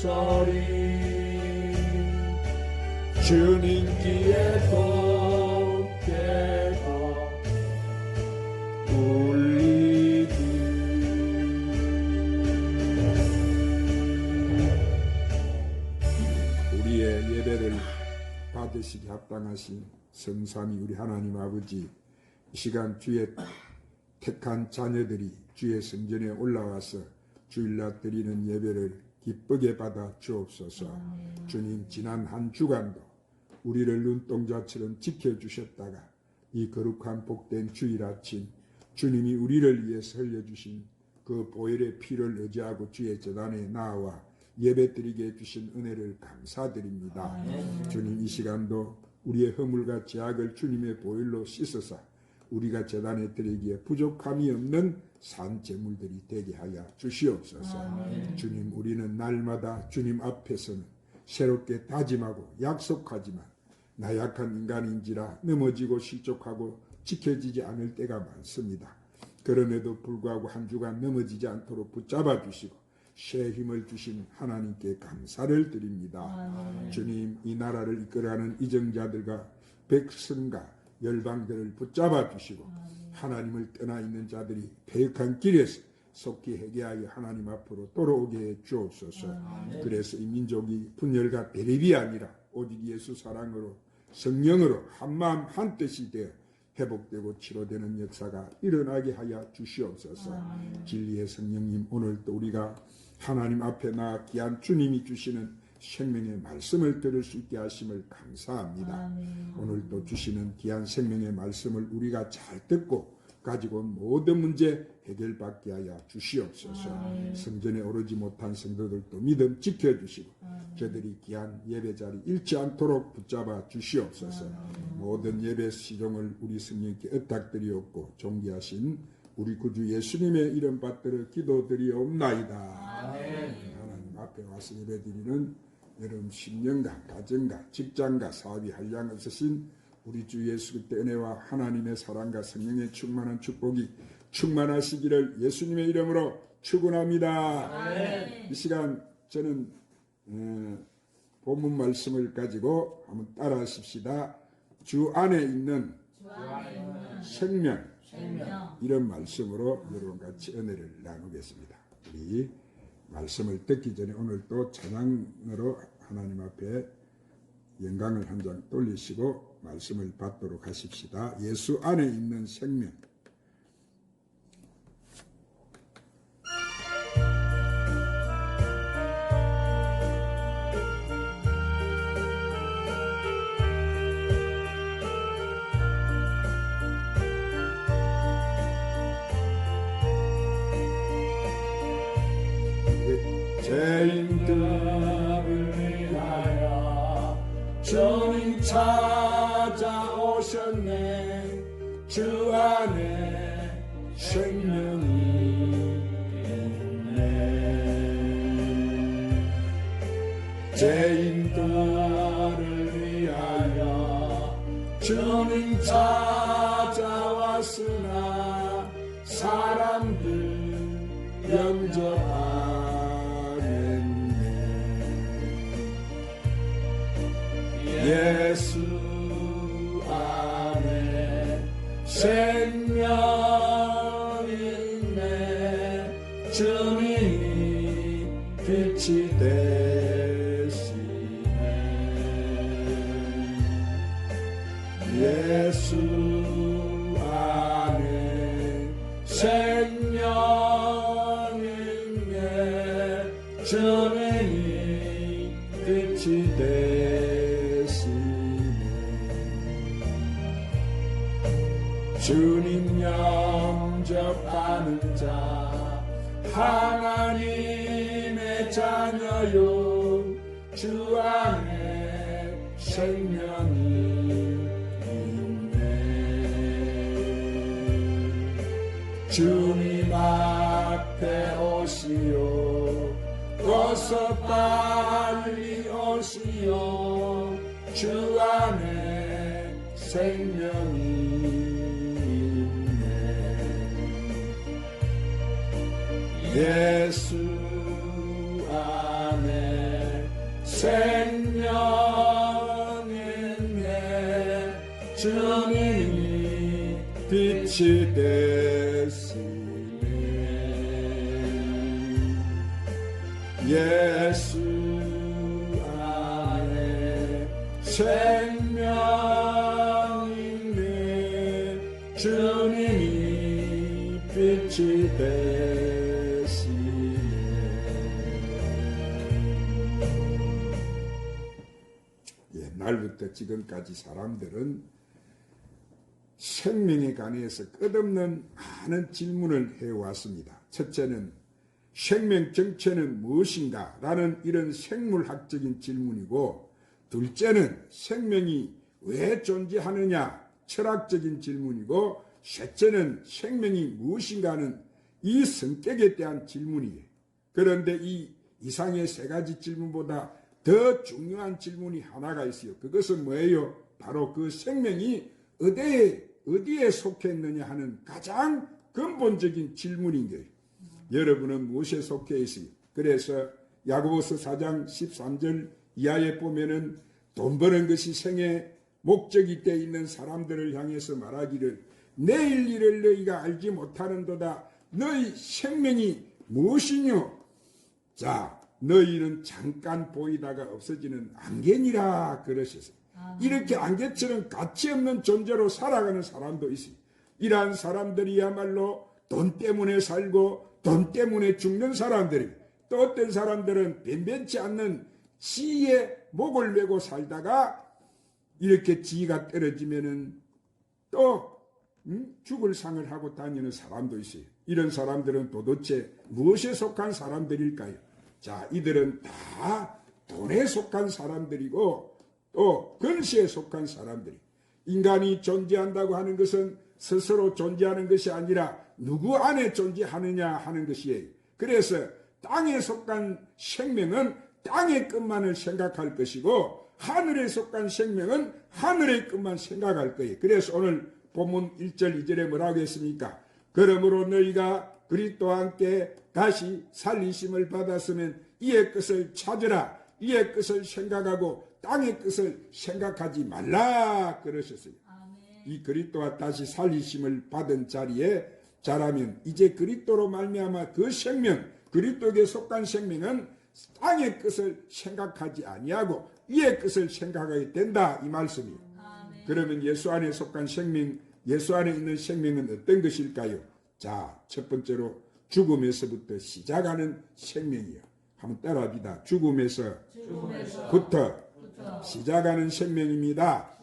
소리 주님께 돕게가 울리듯 우리의 예배를 받으시기 합당하신 성삼위 우리 하나님 아버지, 이 시간 주의 택한 자녀들이 주의 성전에 올라와서 주일날 드리는 예배를 기쁘게 받아 주옵소서. 주님, 지난 한 주간도 우리를 눈동자처럼 지켜주셨다가 이 거룩한 복된 주일 아침 주님이 우리를 위해서 흘려주신 그 보혈의 피를 의지하고 주의 제단에 나와 예배드리게 해주신 은혜를 감사드립니다. 주님, 이 시간도 우리의 허물과 죄악을 주님의 보혈로 씻으사 우리가 제단에 드리기에 부족함이 없는 산 제물들이 되게 하여 주시옵소서. 주님, 우리는 날마다 주님 앞에서는 새롭게 다짐하고 약속하지만 나약한 인간인지라 넘어지고 실족하고 지켜지지 않을 때가 많습니다. 그럼에도 불구하고 한 주간 넘어지지 않도록 붙잡아 주시고 새 힘을 주신 하나님께 감사를 드립니다. 주님, 이 나라를 이끌어가는 이정자들과 백성과 열방들을 붙잡아 주시고 하나님을 떠나 있는 자들이 배역한 길에서 속히 회개하여 하나님 앞으로 돌아오게 해 주옵소서. 그래서 이 민족이 분열과 대립이 아니라 오직 예수 사랑으로 성령으로 한마음 한뜻이 되어 회복되고 치료되는 역사가 일어나게 하여 주시옵소서. 진리의 성령님, 오늘도 우리가 하나님 앞에 나아 귀한 주님이 주시는 생명의 말씀을 들을 수 있게 하심을 감사합니다. 오늘도 주시는 귀한 생명의 말씀을 우리가 잘 듣고 가지고 온 모든 문제 해결받게 하여 주시옵소서. 성전에 오르지 못한 성도들도 믿음 지켜주시고 저들이 귀한 예배 자리 잃지 않도록 붙잡아 주시옵소서. 모든 예배 시종을 우리 성령께 의탁드리옵고 존귀하신 우리 구주 예수님의 이름 받들어 기도드리옵나이다. 하나님 앞에 와서 예배드리는 여러분 심령과 가정과 직장과 사업이 한량 없으신 우리 주 예수 그리스도의 은혜와 하나님의 사랑과 성령의 충만한 축복이 충만하시기를 예수님의 이름으로 축원합니다. 이 시간 저는 본문 말씀을 가지고 한번 따라 하십시다. 주 안에 있는 생명, 이런 말씀으로 여러분과 같이 은혜를 나누겠습니다. 우리 말씀을 듣기 전에 오늘 또 찬양으로 하나님 앞에 영광을 한 장 돌리시고 말씀을 받도록 하십시다. 예수 안에 있는 생명. 죄인들을 위하여 주님 찾아오셨네. 주 안에 생명이 있네. 죄인들을 위하여 주님 찾아왔으나 사람들 영접하네. 예수 안에 생명이 있네. 주님이 빛이 되시네. 예수 안에 생명이 있네. 주님이 빛이 되시네. 주님 영접하는 자 하나님의 자녀요. 주 안에 생명이 있네. 주님 앞에 오시오. 어서 빨리 오시오. 주 안에 생명이 예수 안에 생명인내 주님이 빛이 되시네. 예수 안에 생명인내 주님이 빛이 되시네. 옛날부터 지금까지 사람들은 생명에 관해서 끝없는 많은 질문을 해왔습니다. 첫째는 생명 정체는 무엇인가? 라는 이런 생물학적인 질문이고, 둘째는 생명이 왜 존재하느냐? 철학적인 질문이고, 셋째는 생명이 무엇인가 하는 이 성격에 대한 질문이에요. 그런데 이 이상의 세 가지 질문보다 더 중요한 질문이 하나가 있어요. 그것은 뭐예요? 바로 그 생명이 어디에 속해 있느냐 하는 가장 근본적인 질문인 거예요. 여러분은 무엇에 속해 있어요? 그래서 야고보서 4장 13절 이하에 보면은 돈 버는 것이 생의 목적이 돼 있는 사람들을 향해서 말하기를 내일 일을 너희가 알지 못하는도다. 너희 생명이 무엇이뇨? 자, 너희는 잠깐 보이다가 없어지는 안개니라 그러셨어요. 이렇게 안개처럼 가치없는 존재로 살아가는 사람도 있어요. 이러한 사람들이야말로 돈 때문에 살고 돈 때문에 죽는 사람들이, 또 어떤 사람들은 변변치 않는 지위에 목을 메고 살다가 이렇게 지위가 떨어지면은 또 죽을 상을 하고 다니는 사람도 있어요. 이런 사람들은 도대체 무엇에 속한 사람들일까요? 자, 이들은 다 돈에 속한 사람들이고 또 근시에 속한 사람들이. 인간이 존재한다고 하는 것은 스스로 존재하는 것이 아니라 누구 안에 존재하느냐 하는 것이에요. 그래서 땅에 속한 생명은 땅의 것만을 생각할 것이고 하늘에 속한 생명은 하늘의 것만 생각할 거예요. 그래서 오늘 본문 1절 2절에 뭐라고 했습니까? 그러므로 너희가 그리스도와 함께 다시 살리심을 받았으면 이의 것을 찾으라. 이의 것을 생각하고 땅의 것을 생각하지 말라 그러셨어요. 이 그리스도와 다시 살리심을 받은 자리에 자라면 이제 그리스도로 말미암아 그 생명, 그리스도에게 속한 생명은 땅의 것을 생각하지 아니하고 이의 것을 생각하게 된다 이 말씀이에요. 그러면 예수 안에 속한 생명, 예수 안에 있는 생명은 어떤 것일까요? 자, 첫 번째로 죽음에서부터 시작하는 생명이요. 한번 따라합니다. 죽음에서부터 시작하는 생명입니다.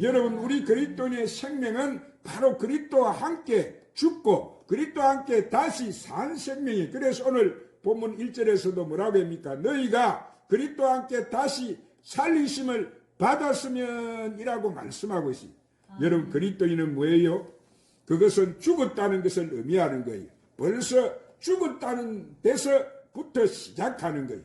여러분, 우리 그리스도인의 생명은 바로 그리스도와 함께 죽고 그리스도와 함께 다시 산 생명이에요. 그래서 오늘 본문 1절에서도 뭐라고 합니까? 너희가 그리스도와 함께 다시 살리심을 받았으면 이라고 말씀하고 있습니다. 여러분, 그리스도인은 뭐예요? 그것은 죽었다는 것을 의미하는 거예요. 벌써 죽었다는 데서부터 시작하는 거예요.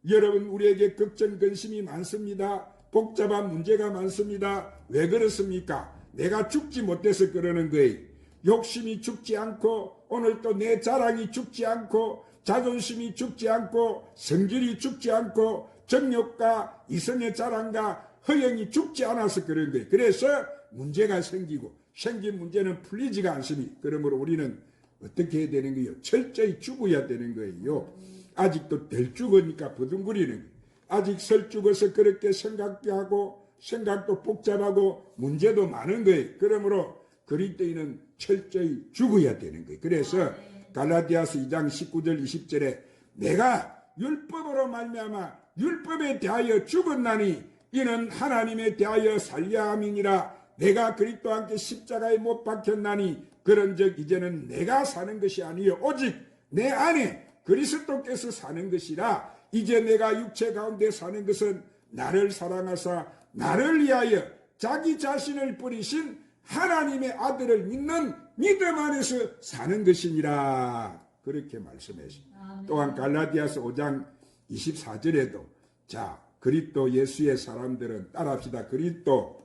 여러분, 우리에게 걱정, 근심이 많습니다. 복잡한 문제가 많습니다. 왜 그렇습니까? 내가 죽지 못해서 그러는 거예요. 욕심이 죽지 않고 오늘 또 내 자랑이 죽지 않고 자존심이 죽지 않고 성질이 죽지 않고 정욕과 이성의 자랑과 허영이 죽지 않아서 그런 거예요. 그래서 문제가 생기고 생긴 문제는 풀리지가 않습니다. 그러므로 우리는 어떻게 해야 되는 거예요? 철저히 죽어야 되는 거예요. 아직도 덜 죽으니까 버둥거리는 거예요. 아직 설 죽어서 그렇게 생각도 하고 생각도 복잡하고 문제도 많은 거예요. 그러므로 그리스도인은 철저히 죽어야 되는 거예요. 그래서 갈라디아서 2장 19절 20절에 내가 율법으로 말미암아 율법에 대하여 죽었나니 이는 하나님에 대하여 살려 함이니라. 내가 그리스도와 함께 십자가에 못 박혔나니 그런즉 이제는 내가 사는 것이 아니요 오직 내 안에 그리스도께서 사는 것이라. 이제 내가 육체 가운데 사는 것은 나를 사랑하사 나를 위하여 자기 자신을 버리신 하나님의 아들을 믿는 믿음 안에서 사는 것이니라. 그렇게 말씀하십니다. 또한 갈라디아서 5장 24절에도 자, 그리스도 예수의 사람들은 따라합시다. 그리스도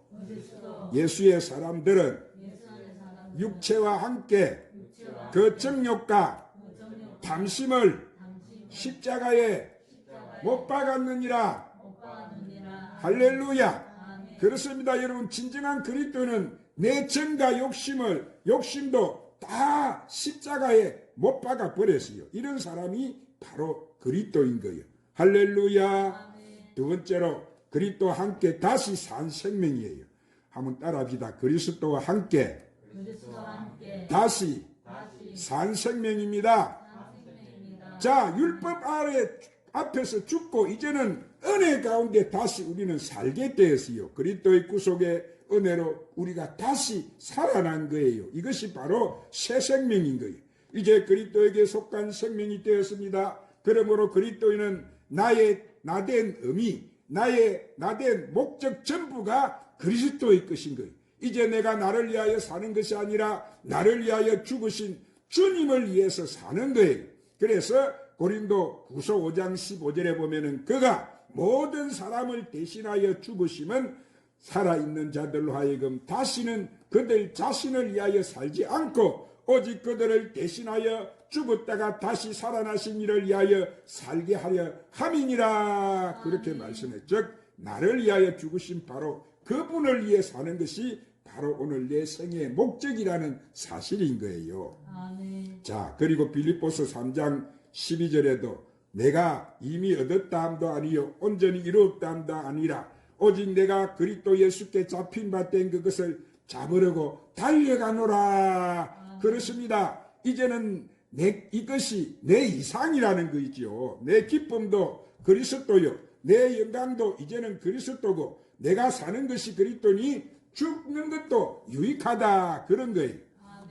예수의 사람들은 육체와 함께 그 정욕과 탐심을 십자가에 못 박았느니라. 할렐루야. 그렇습니다. 여러분, 진정한 그리스도는 내 정과 욕심도 다 십자가에 못 박아 버렸어요. 이런 사람이 바로 그리스도인 거예요. 할렐루야. 두 번째로 그리스도와 함께 다시 산 생명이에요. 한번 따라합시다. 그리스도와 함께 다시 산 생명입니다. 자, 율법 앞에서 죽고 이제는 은혜 가운데 다시 우리는 살게 되었어요. 그리스도의 구속의 은혜로 우리가 다시 살아난 거예요. 이것이 바로 새 생명인 거예요. 이제 그리스도에게 속한 생명이 되었습니다. 그러므로 그리스도인은 나의 나된 의미, 나의 나된 목적 전부가 그리스도의 것인 거예요. 이제 내가 나를 위하여 사는 것이 아니라 나를 위하여 죽으신 주님을 위해서 사는 거예요. 그래서 고린도 후서 5장 15절에 보면은 그가 모든 사람을 대신하여 죽으심은 살아있는 자들로 하여금 다시는 그들 자신을 위하여 살지 않고 오직 그들을 대신하여 죽었다가 다시 살아나신 이를 위하여 살게 하려 함이니라. 그렇게 말씀해. 즉 나를 위하여 죽으신 바로 그분을 위해 사는 것이 바로 오늘 내 생의 목적이라는 사실인 거예요. 아멘. 자, 그리고 빌립보서 3장 12절에도 내가 이미 얻었다 함도 아니요 온전히 이루었다 함도 아니라 오직 내가 그리스도 예수께 잡힌 바 된 그것을 잡으려고 달려가노라. 그렇습니다. 이제는 이것이 내 이상이라는 거이지요. 내 기쁨도 그리스도요, 내 영광도 이제는 그리스도고 내가 사는 것이 그리스도니 죽는 것도 유익하다. 그런 거예요.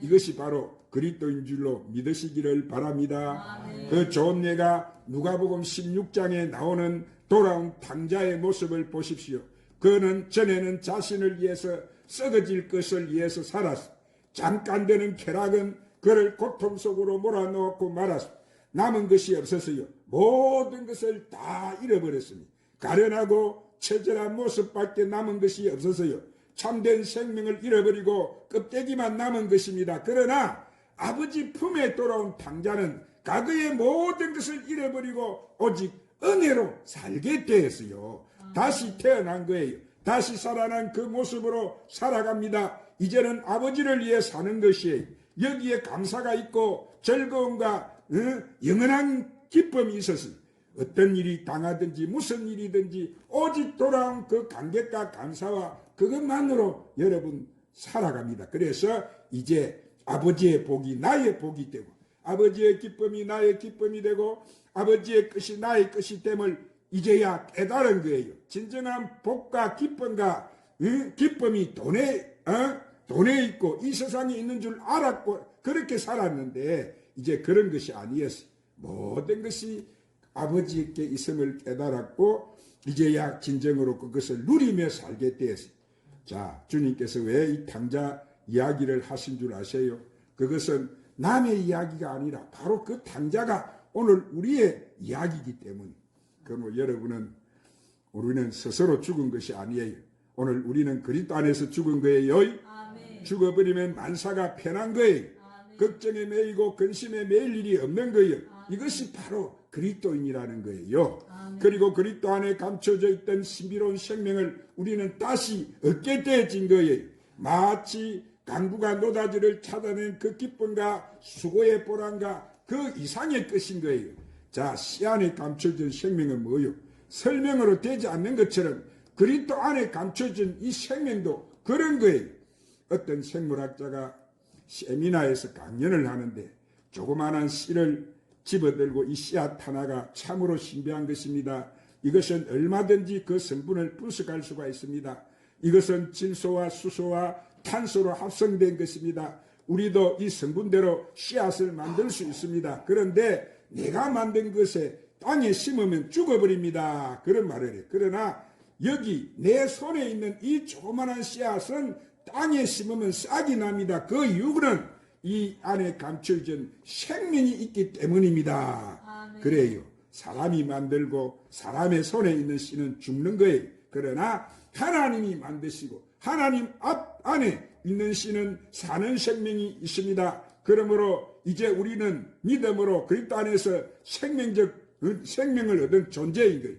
이것이 바로 그리스도인 줄로 믿으시기를 바랍니다. 그 좋은 예가 누가복음 16장에 나오는 돌아온 탕자의 모습을 보십시오. 그는 전에는 자신을 위해서 썩어질 것을 위해서 살았어. 잠깐 되는 쾌락은 그를 고통 속으로 몰아넣고 말았어. 남은 것이 없었어요. 모든 것을 다 잃어버렸으니 가련하고 처절한 모습밖에 남은 것이 없었어요. 참된 생명을 잃어버리고 껍데기만 남은 것입니다. 그러나 아버지 품에 돌아온 탕자는 과거의 모든 것을 잃어버리고 오직 은혜로 살게 되었어요. 다시 태어난 거예요. 다시 살아난 그 모습으로 살아갑니다. 이제는 아버지를 위해 사는 것이에요. 여기에 감사가 있고 즐거움과 영원한 기쁨이 있었어요. 어떤 일이 당하든지 무슨 일이든지 오직 돌아온 그 감격과 감사와 그것만으로 여러분 살아갑니다. 그래서 이제 아버지의 복이 나의 복이 되고 아버지의 기쁨이 나의 기쁨이 되고 아버지의 뜻이 나의 뜻이 됨을 이제야 깨달은 거예요. 진정한 복과 기쁨과 기쁨이 돈에 있고 이 세상에 있는 줄 알았고 그렇게 살았는데 이제 그런 것이 아니었어요. 모든 것이 아버지께 있음을 깨달았고 이제야 진정으로 그것을 누리며 살게 되었어요. 자, 주님께서 왜 이 탕자 이야기를 하신 줄 아세요? 그것은 남의 이야기가 아니라 바로 그 탕자가 오늘 우리의 이야기이기 때문에. 그러므로 여러분은 우리는 스스로 죽은 것이 아니에요. 오늘 우리는 그리스도 안에서 죽은 거예요. 아멘. 죽어버리면 만사가 편한 거예요. 아멘. 걱정에 매이고 근심에 매일 일이 없는 거예요. 이것이 바로 그리스도인이라는 거예요. 아멘. 그리고 그리스도 안에 감춰져 있던 신비로운 생명을 우리는 다시 얻게 되어진 거예요. 마치 강구가 노다지를 찾아낸 그 기쁨과 수고의 보람과 그 이상의 것인 거예요. 자, 씨 안에 감춰진 생명은 뭐요? 설명으로 되지 않는 것처럼 그리스도 안에 감춰진 이 생명도 그런 거예요. 어떤 생물학자가 세미나에서 강연을 하는데 조그마한 씨를 집어들고 이 씨앗 하나가 참으로 신비한 것입니다. 이것은 얼마든지 그 성분을 분석할 수가 있습니다. 이것은 질소와 수소와 탄소로 합성된 것입니다. 우리도 이 성분대로 씨앗을 만들 수 있습니다. 그런데 내가 만든 것에 땅에 심으면 죽어버립니다. 그런 말을 해요. 그러나 여기 내 손에 있는 이 조그마한 씨앗은 땅에 심으면 싹이 납니다. 그 이유는 이 안에 감춰진 생명이 있기 때문입니다. 아멘. 그래요. 사람이 만들고 사람의 손에 있는 씨는 죽는 거예요. 그러나 하나님이 만드시고 하나님 안에 있는 씨는 사는 생명이 있습니다. 그러므로 이제 우리는 믿음으로 그리스도 안에서 생명을 얻은 존재인 거예요.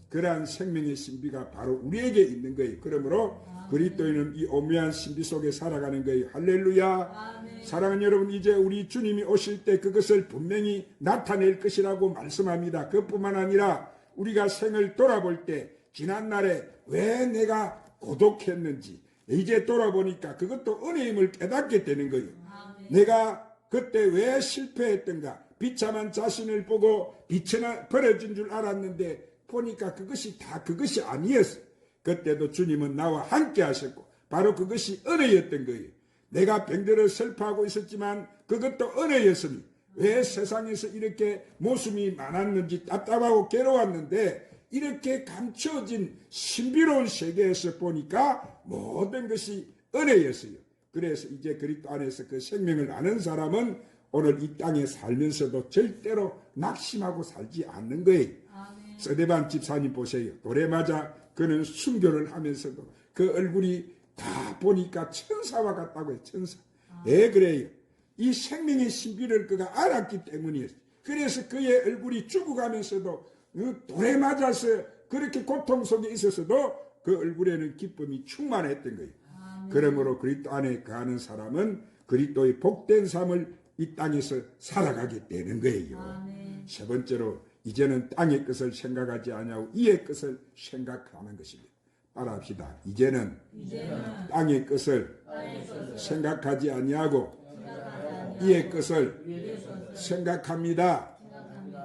그러한 생명의 신비가 바로 우리에게 있는 거예요. 그러므로 그리스도인은 이 오묘한 신비 속에 살아가는 거예요. 할렐루야. 사랑하는 여러분, 이제 우리 주님이 오실 때 그것을 분명히 나타낼 것이라고 말씀합니다. 그뿐만 아니라 우리가 생을 돌아볼 때 지난날에 왜 내가 고독했는지 이제 돌아보니까 그것도 은혜임을 깨닫게 되는 거예요. 내가 그때 왜 실패했던가, 비참한 자신을 보고 비천하 버려진 줄 알았는데 보니까 그것이 다 그것이 아니었어요. 그때도 주님은 나와 함께 하셨고 바로 그것이 은혜였던 거예요. 내가 병들어 슬퍼하고 있었지만 그것도 은혜였으니 왜 세상에서 이렇게 모습이 많았는지 답답하고 괴로웠는데 이렇게 감춰진 신비로운 세계에서 보니까 모든 것이 은혜였어요. 그래서 이제 그리스도 안에서 그 생명을 아는 사람은 오늘 이 땅에 살면서도 절대로 낙심하고 살지 않는 거예요. 스데반 집사님 보세요. 돌에 맞아 그는 순교를 하면서도 그 얼굴이 다 보니까 천사와 같다고 해요. 천사. 왜 그래요? 이 생명의 신비를 그가 알았기 때문이었어요. 그래서 그의 얼굴이 죽어가면서도 돌에 맞아서 그렇게 고통 속에 있었어도 그 얼굴에는 기쁨이 충만했던 거예요. 그러므로 그리스도 안에 거하는 사람은 그리스도의 복된 삶을 이 땅에서 살아가게 되는 거예요. 세 번째로 이제는 땅의 것을 생각하지 아니하고 이의 것을 생각하는 것입니다. 따라합시다. 이제는 땅의 것을 생각하지 아니하고 이의 것을 생각합니다.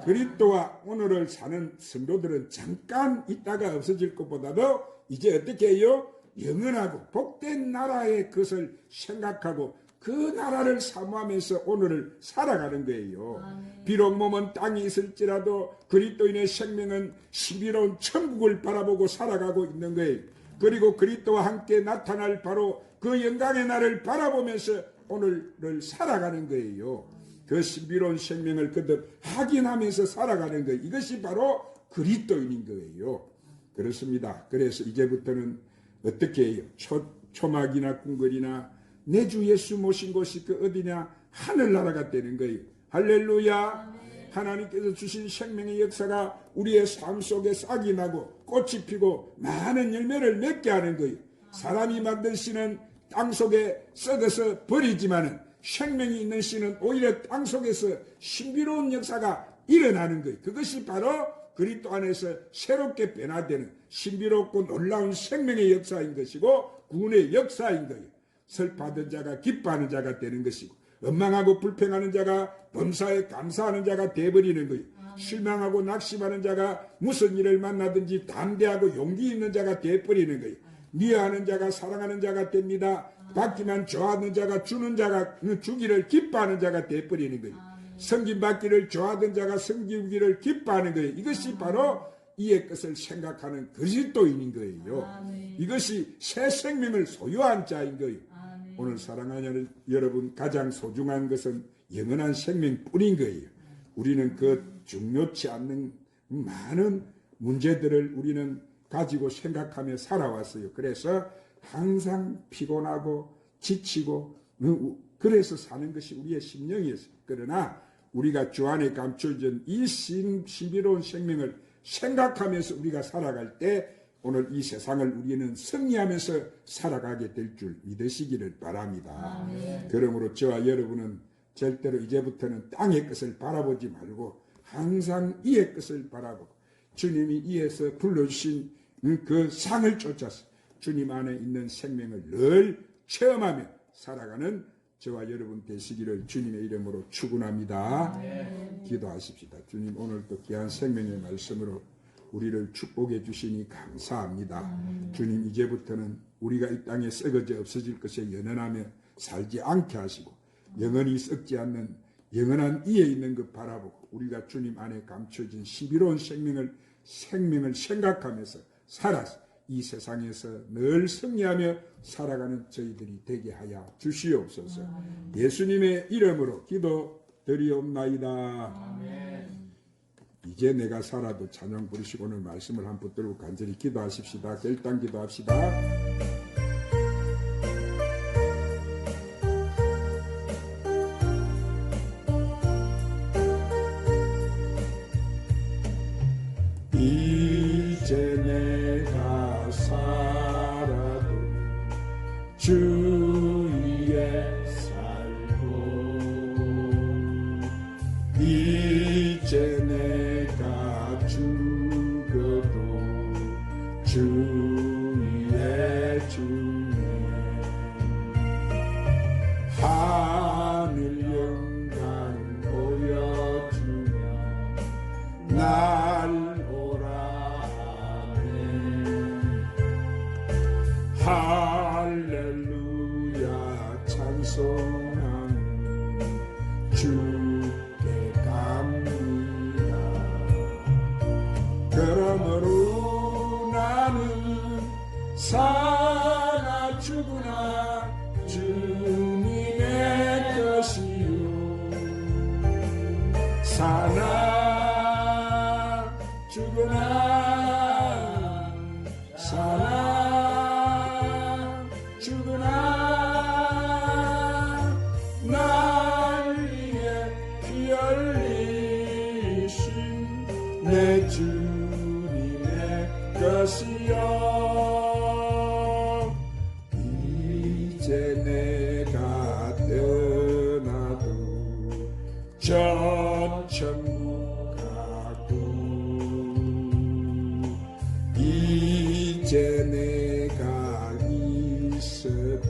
그리스도와 오늘을 사는 성도들은 잠깐 있다가 없어질 것보다도 이제 어떻게 해요? 영원하고 복된 나라의 것을 생각하고 그 나라를 사모하면서 오늘을 살아가는 거예요. 비록 몸은 땅에 있을지라도 그리스도인의 생명은 신비로운 천국을 바라보고 살아가고 있는 거예요. 그리고 그리스도와 함께 나타날 바로 그 영광의 날을 바라보면서 오늘을 살아가는 거예요. 그 신비로운 생명을 거듭 확인하면서 살아가는 거예요. 이것이 바로 그리스도인인 거예요. 그렇습니다. 그래서 이제부터는 어떻게 해요? 초막이나 궁궐이나 내 주 예수 모신 곳이 그 어디냐? 하늘나라가 되는 거예요. 할렐루야. 하나님께서 주신 생명의 역사가 우리의 삶 속에 싹이 나고 꽃이 피고 많은 열매를 맺게 하는 거예요. 사람이 만든 씨는 땅 속에 썩어서 버리지만은 생명이 있는 씨는 오히려 땅 속에서 신비로운 역사가 일어나는 거예요. 그것이 바로 그리스도 안에서 새롭게 변화되는 신비롭고 놀라운 생명의 역사인 것이고 구원의 역사인 거예요. 슬퍼하던 자가 기뻐하는 자가 되는 것이고 원망하고 불평하는 자가 범사에 감사하는 자가 되어버리는 거예요. 실망하고 낙심하는 자가 무슨 일을 만나든지 담대하고 용기 있는 자가 되어버리는 거예요. 미워하는 자가 사랑하는 자가 됩니다. 받기만 좋아하는 자가 주는 자가 주기를 기뻐하는 자가 되어버리는 거예요. 섬김받기를 좋아하던 자가 섬기기를 기뻐하는 거예요. 이것이 바로 이의 것을 생각하는 그리스도인인 거예요. 이것이 새 생명을 소유한 자인 거예요. 오늘 사랑하는 여러분, 가장 소중한 것은 영원한 생명뿐인 거예요. 우리는 그 중요치 않는 많은 문제들을 우리는 가지고 생각하며 살아왔어요. 그래서 항상 피곤하고 지치고 그래서 사는 것이 우리의 심령이었어요. 그러나 우리가 주 안에 감춰진 이 신비로운 생명을 생각하면서 우리가 살아갈 때 오늘 이 세상을 우리는 승리하면서 살아가게 될 줄 믿으시기를 바랍니다. 그러므로 저와 여러분은 절대로 이제부터는 땅의 것을 바라보지 말고 항상 이의 것을 바라보고 주님이 이에서 불러주신 그 상을 쫓아서 주님 안에 있는 생명을 늘 체험하며 살아가는 저와 여러분 되시기를 주님의 이름으로 축원합니다. 기도하십시다. 주님, 오늘도 귀한 생명의 말씀으로 우리를 축복해 주시니 감사합니다. 주님, 이제부터는 우리가 이 땅에 썩어져 없어질 것에 연연하며 살지 않게 하시고 영원히 썩지 않는 영원한 이에 있는 것 바라보고 우리가 주님 안에 감춰진 신비로운 생명을 생각하면서 살아서 이 세상에서 늘 승리하며 살아가는 저희들이 되게 하여 주시옵소서. 예수님의 이름으로 기도드리옵나이다. 이제 내가 살아도 찬양 부르시고 오늘 말씀을 한 붙들고 간절히 기도하십시다. 결단 기도합시다. 이제 이제 내가 살아도 주 위에 살고 이제 내가 죽어도 주 위에 죽네 하늘 영광 보여주며 날 오라 하네 할렐루야 찬송하는 주께 갑니다 그러므로 나는 사나 죽으나 주님의 것이요 사나 죽으나 사나 죽으나 날 위해 피 흘리신 내 주님의 것이요 이제 내가 떠나도 저 천국 가고 이제 내가 있어도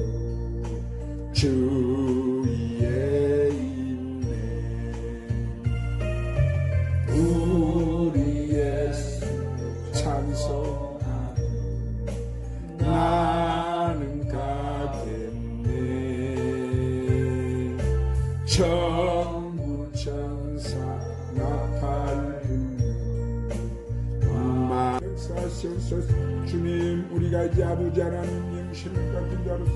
주 위에 있네 우리 예수 찬송하며 나는 가겠네 천부 천사 나팔 불며 역사하시옵소서 주님 우리가 이제 아버지 하나님 영생을 가진 자로서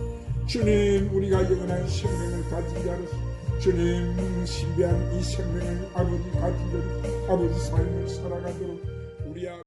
주님 우리가 영원한 생명을 가진 자로서 주님 신비한 이 생명을 아버지 가진 자로서 아버지 삶을 살아가도록 우리